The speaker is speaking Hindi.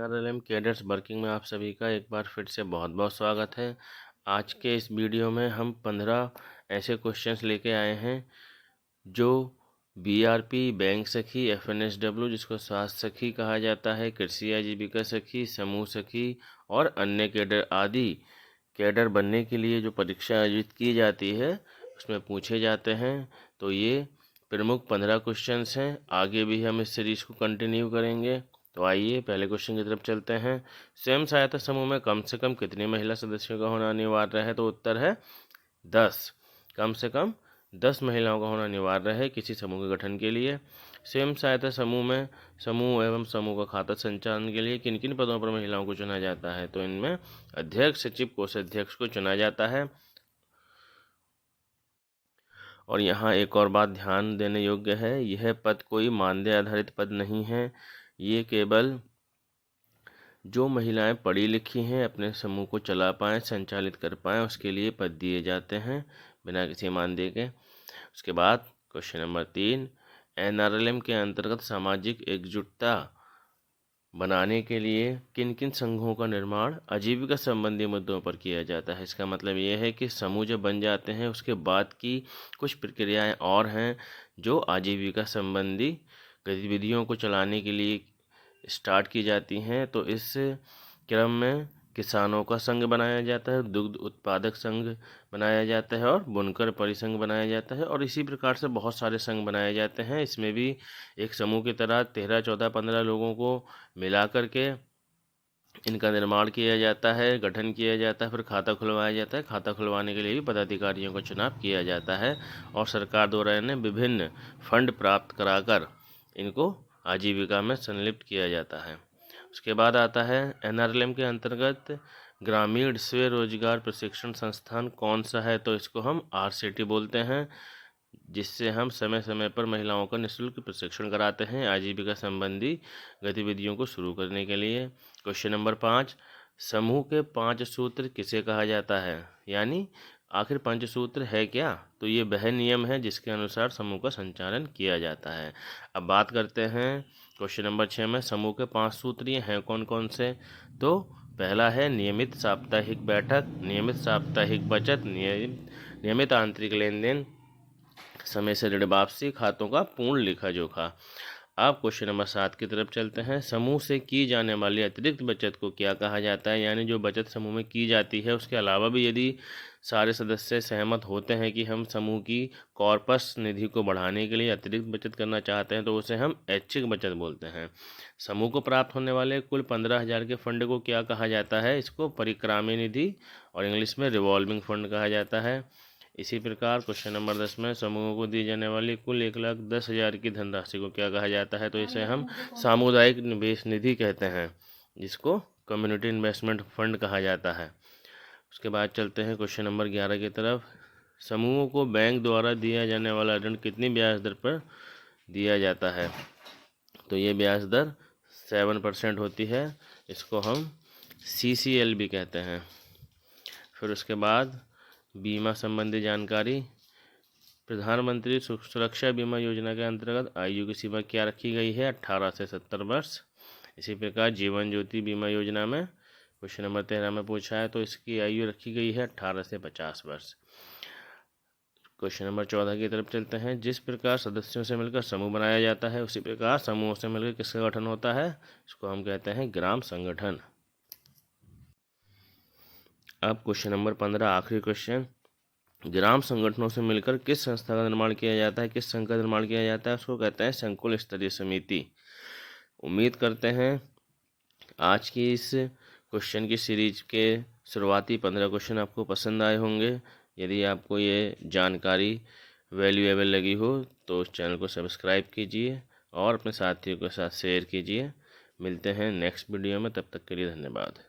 एनआरएलएम कैडेट्स वर्किंग में आप सभी का एक बार फिर से बहुत बहुत स्वागत है। आज के इस वीडियो में हम 15 ऐसे क्वेश्चंस लेके आए हैं जो बीआरपी, बैंक सखी, एफएनएसडब्ल्यू जिसको स्वास्थ्य सखी कहा जाता है, कृषि आजीविका सखी, समूह सखी और अन्य कैडर आदि कैडर बनने के लिए जो परीक्षा आयोजित की जाती है उसमें पूछे जाते हैं। तो ये प्रमुख 15 क्वेश्चंस हैं। आगे भी हम इस सीरीज को कंटिन्यू करेंगे। तो आइए पहले क्वेश्चन की तरफ चलते हैं। स्वयं सहायता समूह में कम से कम कितनी महिला सदस्यों का होना अनिवार्य है? तो उत्तर है 10। कम से कम 10 महिलाओं का होना अनिवार्य है किसी समूह के गठन के लिए। स्वयं सहायता समूह में समूह एवं समूह का खाता संचालन के लिए किन किन पदों पर महिलाओं को चुना जाता है? तो इनमें अध्यक्ष, सचिव, कोषाध्यक्ष को चुना जाता है। और यहाँ एक और बात ध्यान देने योग्य है, यह पद कोई मानदेय आधारित पद नहीं है। ये केवल जो महिलाएं पढ़ी लिखी हैं, अपने समूह को चला पाएँ, संचालित कर पाएँ, उसके लिए पद दिए जाते हैं बिना किसी मानदेय के। उसके बाद क्वेश्चन नंबर 3, एनआरएलएम के अंतर्गत सामाजिक एकजुटता बनाने के लिए किन किन संघों का निर्माण आजीविका संबंधी मुद्दों पर किया जाता है? इसका मतलब ये है कि समूह जब बन जाते हैं उसके बाद की कुछ प्रक्रियाएं और हैं जो आजीविका संबंधी गतिविधियों को चलाने के लिए स्टार्ट की जाती हैं। तो इस क्रम में किसानों का संघ बनाया जाता है, दुग्ध उत्पादक संघ बनाया जाता है और बुनकर परिसंघ बनाया जाता है, और इसी प्रकार से बहुत सारे संघ बनाए जाते हैं। इसमें भी एक समूह की तरह 13, 14, 15 लोगों को मिला करके इनका निर्माण किया जाता है, गठन किया जाता है, फिर खाता खुलवाया जाता है। खाता खुलवाने के लिए भी पदाधिकारियों का चुनाव किया जाता है और सरकार द्वारा इन्हें विभिन्न फंड प्राप्त कराकर इनको आजीविका में संलिप्त किया जाता है। उसके बाद आता है एनआरएलएम के अंतर्गत ग्रामीण स्वरोजगार प्रशिक्षण संस्थान कौन सा है? तो इसको हम आरसीटी बोलते हैं, जिससे हम समय समय पर महिलाओं का निःशुल्क प्रशिक्षण कराते हैं आजीविका संबंधी गतिविधियों को शुरू करने के लिए। क्वेश्चन नंबर 5, समूह के 5 सूत्र किसे कहा जाता है? यानी आखिर पंचसूत्र है क्या? तो ये वह नियम है जिसके अनुसार समूह का संचालन किया जाता है। अब बात करते हैं क्वेश्चन नंबर 6 में, समूह के 5 सूत्र ये हैं कौन कौन से? तो पहला है नियमित साप्ताहिक बैठक, नियमित साप्ताहिक बचत, नियमित आंतरिक लेन देन, समय से ऋण वापसी, खातों का पूर्ण लेखा जोखा। अब क्वेश्चन नंबर 7 की तरफ चलते हैं। समूह से की जाने वाली अतिरिक्त बचत को क्या कहा जाता है? यानी जो बचत समूह में की जाती है उसके अलावा भी यदि सारे सदस्य सहमत होते हैं कि हम समूह की कॉर्पस निधि को बढ़ाने के लिए अतिरिक्त बचत करना चाहते हैं तो उसे हम ऐच्छिक बचत बोलते हैं। समूह को प्राप्त होने वाले कुल 15,000 के फंड को क्या कहा जाता है? इसको परिक्रामी निधि और इंग्लिश में रिवॉल्विंग फंड कहा जाता है। इसी प्रकार क्वेश्चन नंबर 10 में, समूहों को दी जाने वाली कुल 1,10,000 की धनराशि को क्या कहा जाता है? तो इसे हम सामुदायिक निवेश निधि कहते हैं, जिसको कम्युनिटी इन्वेस्टमेंट फंड कहा जाता है। उसके बाद चलते हैं क्वेश्चन नंबर 11 की तरफ। समूहों को बैंक द्वारा दिया जाने वाला ऋण कितनी ब्याज दर पर दिया जाता है? तो ये ब्याज दर 7% होती है। इसको हम CCL भी कहते हैं। फिर उसके बाद बीमा संबंधी जानकारी। प्रधानमंत्री सुरक्षा बीमा योजना के अंतर्गत आयु की सीमा क्या रखी गई है? 18 से 70 वर्ष। इसी प्रकार जीवन ज्योति बीमा योजना में क्वेश्चन नंबर 13 में पूछा है तो इसकी आयु रखी गई है 18 से 50 वर्ष। क्वेश्चन नंबर 14 की तरफ चलते हैं। जिस प्रकार सदस्यों से मिलकर समूह बनाया जाता है उसी प्रकार समूहों से मिलकर किसका गठन होता है? इसको हम कहते हैं ग्राम संगठन। अब क्वेश्चन नंबर 15 आखिरी क्वेश्चन, ग्राम संगठनों से मिलकर किस संस्था का निर्माण किया जाता है? किस संघ का निर्माण किया जाता है? उसको कहते हैं संकुल स्तरीय समिति। उम्मीद करते हैं आज की इस क्वेश्चन की सीरीज के शुरुआती 15 क्वेश्चन आपको पसंद आए होंगे। यदि आपको ये जानकारी वैल्यूएबल लगी हो तो उस चैनल को सब्सक्राइब कीजिए और अपने साथियों के साथ शेयर कीजिए। मिलते हैं नेक्स्ट वीडियो में, तब तक के लिए धन्यवाद।